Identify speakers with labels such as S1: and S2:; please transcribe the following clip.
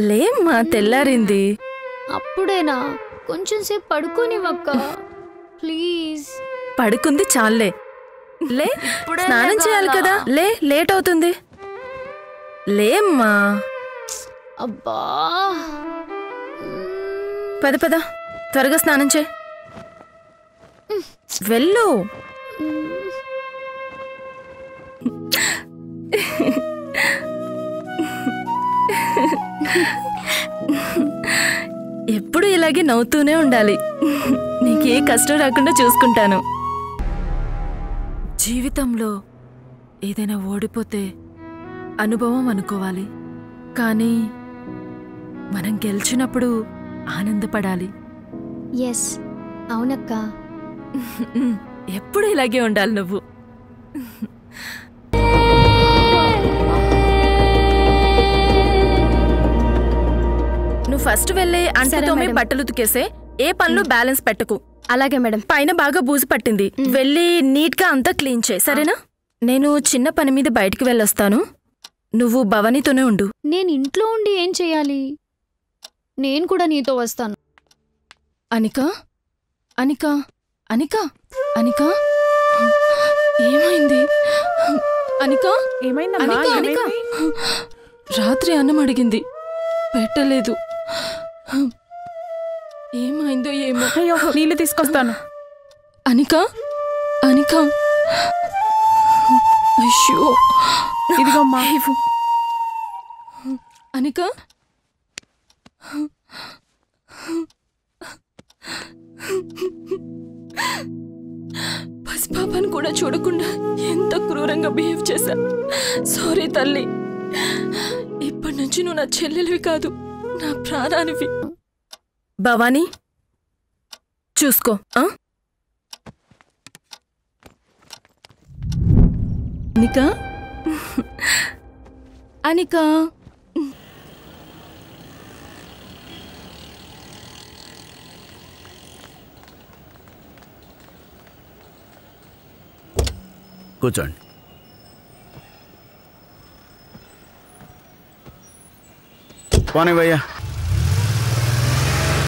S1: లేమ్మా, తెల్లారింది.
S2: అప్పుడేనా? కొంచెం సేపు పడుకోనివక్క ప్లీజ్.
S1: పడుకుంది చాలే. లే, స్నానం చేయాలి కదా. లే, లేట్ అవుతుంది. లేమ్మా.
S2: అబ్బా,
S1: పద పద, త్వరగా స్నానం చేయి. వెళ్ళు. ఎప్పుడు ఇలాగే నవ్వుతూనే ఉండాలి. నీకే కష్టం రాకుండా చూసుకుంటాను. జీవితంలో ఏదైనా ఓడిపోతే అనుభవం అనుకోవాలి, కానీ మనం గెలిచినప్పుడు ఆనందపడాలి.
S2: ఎస్, అవునక్క.
S1: ఎప్పుడు ఇలాగే ఉండాలి నువ్వు. నువ్వు ఫస్ట్ వెళ్ళి అంటతోమే బట్టలు ఉతికేసే. ఏ పనులు బ్యాలెన్స్ పెట్టకు.
S2: అలాగే మేడం.
S1: పైన బాగా బూజు పట్టింది, వెళ్ళి నీట్ గా అంతా క్లీన్ చేయి, సరేనా? నేను చిన్న పని మీద బయటికి వెళ్ళొస్తాను. నువ్వు భవానీతోనే ఉండు.
S2: నేను ఇంట్లో ఉండి ఏం చెయ్యాలి? నేను కూడా నీతో వస్తాను.
S1: అనిక, అనిక, అనిక, అనిక, ఏమైంది? అనిక, అనిక, అనిక. రాత్రి అన్నం అడిగింది, పెట్టలేదు. ఏమైందో ఏమో.
S3: అయ్యో, నీళ్ళు తీసుకొస్తాను.
S1: అనిక, అనిక. అయ్యో,
S3: ఇదిగోమ్మా.
S1: అనిక, పసిపాపను కూడా చూడకుండా ఎంత క్రూరంగా బిహేవ్ చేశా. సారీ తల్లి. ఇప్పటి నుంచి నువ్వు నా చెల్లెలివి కాదు, నా ప్రాణానివి. భవానీ, చూసుకో. అనిక, అనిక.
S4: కూర్చోండి. పోనీ భయ్యా.